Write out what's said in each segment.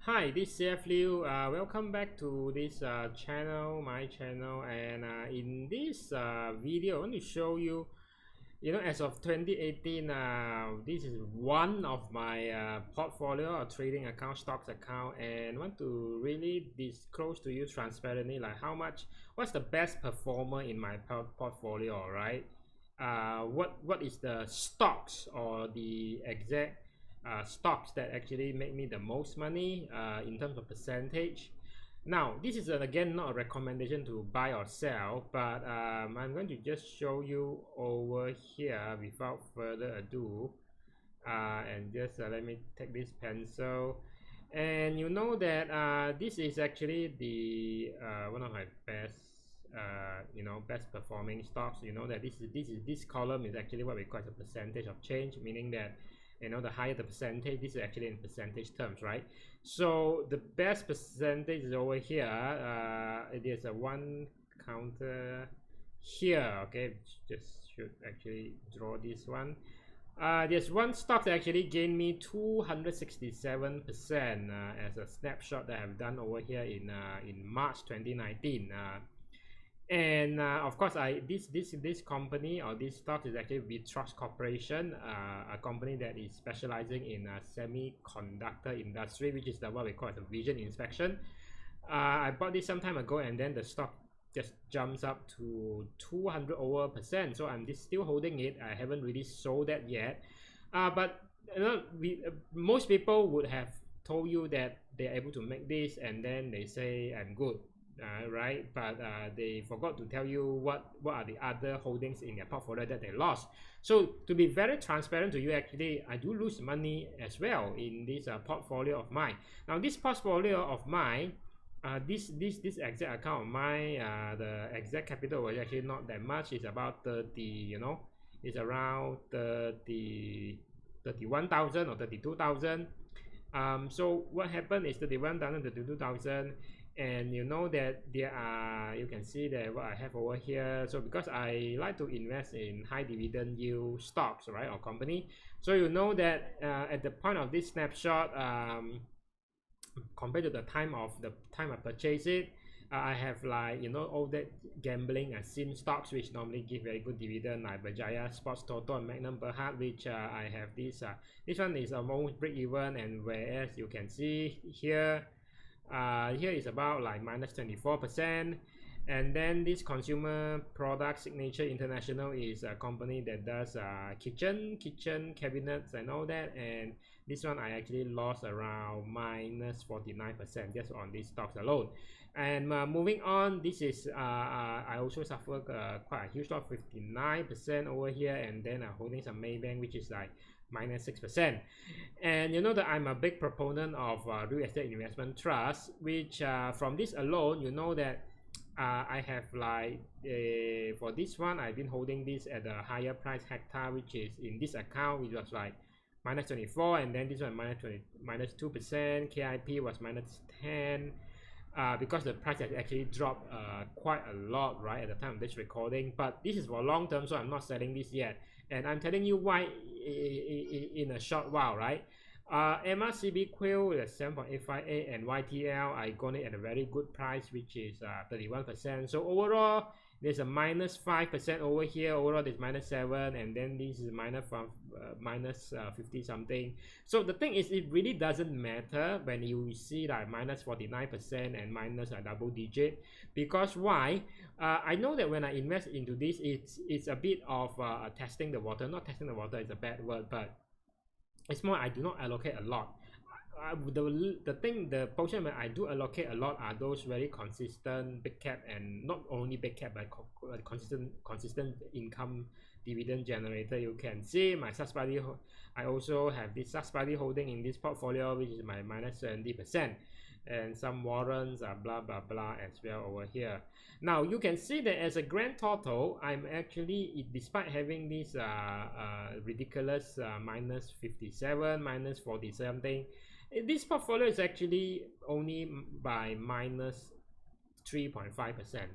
Hi, this is CF Liu. Welcome back to this channel, my channel. And in this video, I want to show you, as of 2018, this is one of my portfolio or trading account, stocks account, and want to really disclose to you transparently, like what's the best performer in my portfolio, right? What is the stocks or the exact stocks that actually make me the most money in terms of percentage. Now, this is again not a recommendation to buy or sell, but I'm going to just show you over here without further ado. And just let me take this pencil. And you know that this is actually the one of my best best performing stocks. You know that this column is actually what we call a percentage of change, meaning that the higher the percentage, this is actually in percentage terms, right? So the best percentage is over here. It is a one counter here. Okay, just should actually draw this one. There's one stock that actually gained me 267% as a snapshot that I've done over here in March 2019. And of course, this company or this stock is actually Vitrox Corporation, a company that is specializing in semiconductor industry, which is what we call as a vision inspection. I bought this some time ago, and then the stock just jumps up to 200%. So I'm still holding it. I haven't really sold that yet. But most people would have told you that they're able to make this, and then they say I'm good. Right, but they forgot to tell you what are the other holdings in their portfolio that they lost. So to be very transparent to you, actually I do lose money as well in this portfolio of mine. Now this portfolio of mine, this exact account of mine, the exact capital was actually not that much. It's about 30, it's around 31,000 or 32,000. So what happened is 31,000 to 32,000, and you know that there are, you can see that what I have over here. So because I like to invest in high dividend yield stocks, right, or company, so you know that at the point of this snapshot, compared to the time I purchase it, I have, like, all that gambling and sim stocks which normally give very good dividend, like Berjaya Sports Toto and Magnum Berhad, which I have this one is almost break even, and whereas you can see here, here is about like minus 24%. And then this consumer product Signature International is a company that does kitchen cabinets and all that, and this one I actually lost around minus 49% just on these stocks alone. And moving on, this is I also suffered quite a huge loss, 59% over here, and then holding some Maybank, which is like minus 6%. And you know that I'm a big proponent of real estate investment trust, which from this alone, you know that I have, like, for this one I've been holding this at a higher price hectare, which is in this account, which was like minus 24, and then this one minus 2%. KIP was minus 10, because the price has actually dropped quite a lot right at the time of this recording. But this is for long term, so I'm not selling this yet, and I'm telling you why in a short while, right? MRCB Quill is 7.858, and YTL I got it at a very good price, which is 31%. So overall there's a minus 5% over here. Overall there's minus 7, and then this is minus 50 something. So the thing is, it really doesn't matter when you see like minus 49% and minus a double digit, because why? I know that when I invest into this, it's a bit of testing the water. Not testing the water is a bad word, but it's more I do not allocate a lot. The portion where I do allocate a lot are those very consistent big cap, and not only big cap but consistent income dividend generator. You can see my Susbody, I also have this Susbody holding in this portfolio, which is my minus 70%, and some warrants are blah blah blah as well over here. Now you can see that as a grand total, I'm actually, despite having this ridiculous minus 57, minus 40 something, this portfolio is actually only by minus 3.5%,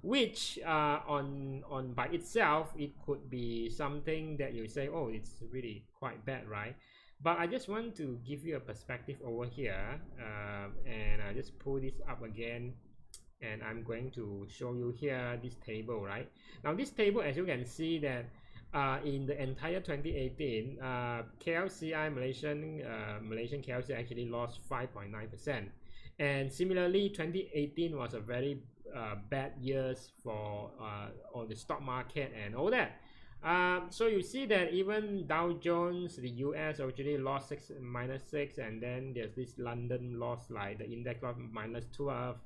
which on by itself it could be something that you say, oh, it's really quite bad, right? But I just want to give you a perspective over here, and I just pull this up again, and I'm going to show you here this table. Right now, this table, as you can see that in the entire 2018, KLCI Malaysian KLCI actually lost 5.9%, and similarly 2018 was a very bad years for all the stock market and all that. So you see that even Dow Jones, the US actually lost -6, and then there's this London lost, like the index lost -12,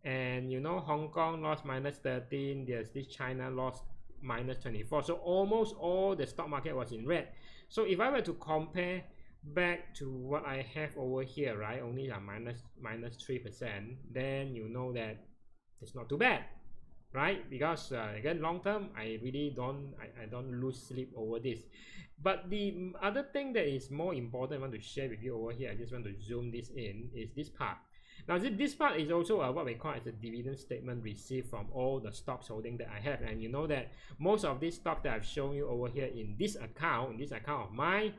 and you know Hong Kong lost -13. There's this China lost -24. So almost all the stock market was in red. So if I were to compare back to what I have over here, right, only a -3%, then you know that it's not too bad, right? Because again, long term, I really don't lose sleep over this. But the other thing that is more important I want to share with you over here, I just want to zoom this in, is this part. Now this part is also what we call as a dividend statement received from all the stocks holding that I have. And you know that most of these stocks that I've shown you over here in this account of mine,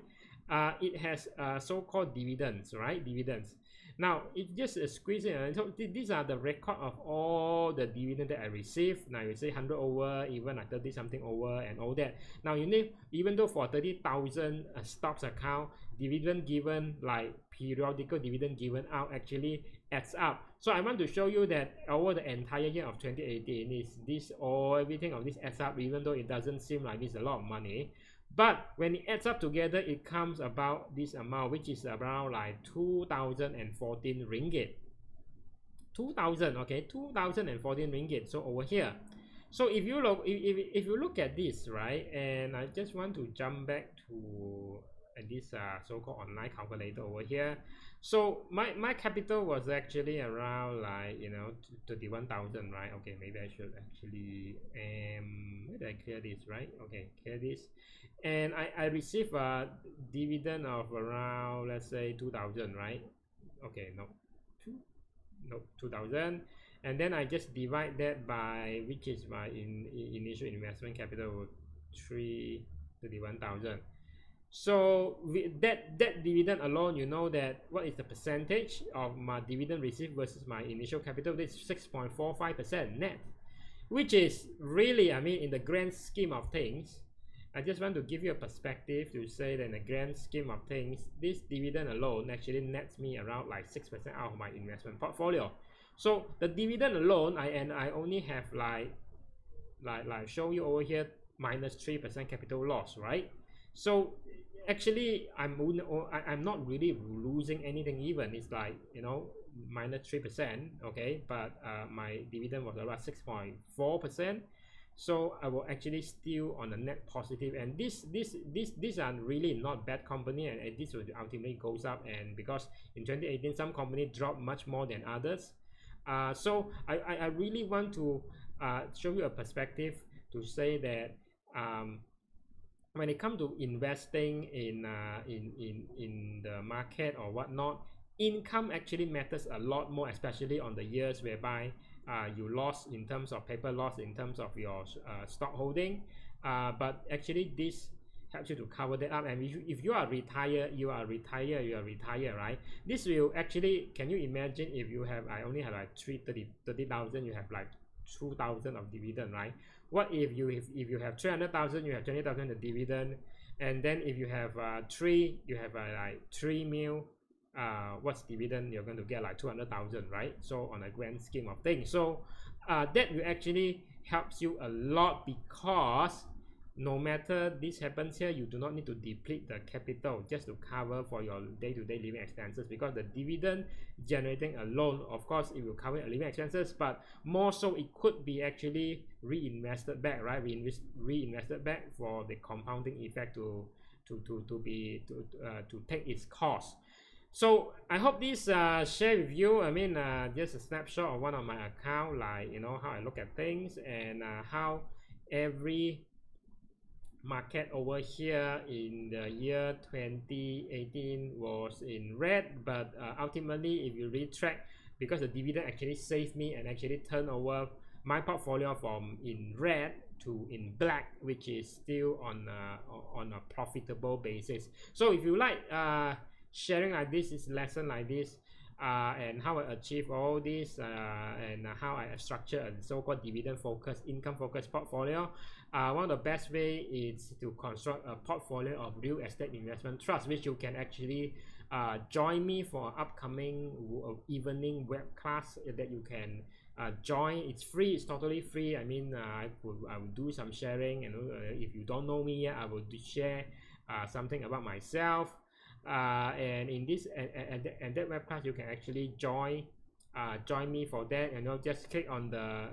it has so-called dividends, right? Dividends. Now it just squeeze in. So these are the record of all the dividend that I received. Now you say 100 over, even like 30 something over, and all that. Now you need, even though for 30,000 stocks account, dividend given, like periodical dividend given out, actually adds up. So I want to show you that over the entire year of 2018, is this all, everything of this adds up, even though it doesn't seem like it's a lot of money. But when it adds up together, it comes about this amount, which is around like 2014 ringgit. 2000, okay, 2014 ringgit. So over here, so if you look, if you look at this, right, and I just want to jump back to this so-called online calculator over here. So my capital was actually around, like, you know, 31,000, right? Okay, maybe I should actually where did I clear this, right? Okay, clear this. And I received a dividend of around, let's say 2,000, right? Okay, no, 2,000, and then I just divide that by, which is my initial investment capital, 31,000. So with that dividend alone, you know that what is the percentage of my dividend received versus my initial capital? This 6.45% net, which is really, I mean, in the grand scheme of things, I just want to give you a perspective to say that in the grand scheme of things, this dividend alone actually nets me around like 6% out of my investment portfolio. So the dividend alone, I only have like show you over here, -3% capital loss, right? So actually I'm not really losing anything, even it's like, you know, -3%, okay, but my dividend was around 6.4%. So I will actually still on a net positive, and these are really not bad company, and this will ultimately goes up. And because in 2018 some company dropped much more than others, so I really want to show you a perspective to say that when it comes to investing in the market or whatnot, income actually matters a lot more, especially on the years whereby you lost in terms of paper loss in terms of your stock holding, but actually this helps you to cover that up. And if you are retired, right? This will actually, can you imagine if you have, I only have like 30,000, you have like 2,000 of dividend, right? What if you have 300,000, you have 20,000 of dividend, and then if you have you have like 3 mil, what's dividend? You're going to get like 200,000, right? So on a grand scheme of things, so that will actually helps you a lot, because no matter this happens here, you do not need to deplete the capital just to cover for your day-to-day living expenses, because the dividend generating alone, of course, it will cover your living expenses, but more so it could be actually reinvested back, right? Reinvested back for the compounding effect to take its cost. So I hope this share with you, I mean, just a snapshot of one of my account, like, you know, how I look at things, and how every market over here in the year 2018 was in red, but ultimately, if you retract, because the dividend actually saved me and actually turned over my portfolio from in red to in black, which is still on a profitable basis. So if you like sharing like this lesson like this, and how I achieve all this, and how I structure a so-called dividend focused, income focused portfolio, one of the best way is to construct a portfolio of real estate investment trust, which you can actually join me for upcoming evening web class that you can join. It's free, it's totally free. I mean, I will do some sharing, and if you don't know me yet, I will share something about myself, and in this and that web class you can actually join me for that. And you'll just click on the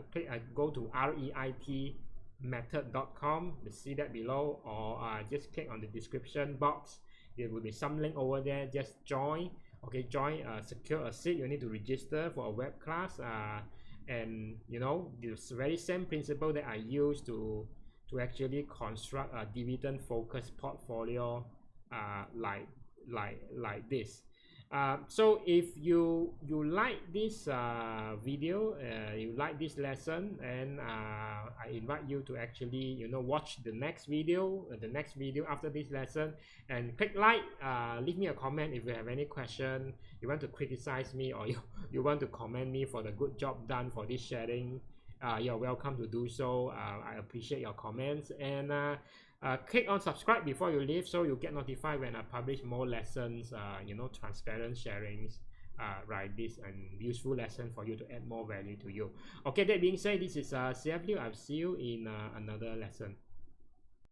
go to reitmethod.com, see that below, or just click on the description box. There will be some link over there. Just join. Okay, join, secure a seat. You need to register for a web class, and you know, this very same principle that I use to actually construct a dividend focused portfolio like this. So if you like this video, you like this lesson, and I invite you to actually, you know, watch the next video after this lesson, and click like, leave me a comment if you have any question, you want to criticize me, or you want to comment me for the good job done for this sharing. You're welcome to do so. I appreciate your comments, and click on subscribe before you leave, so you get notified when I publish more lessons, you know, transparent sharings, like this, and useful lesson for you to add more value to you. Okay, that being said, this is CF Liu. I'll see you in another lesson.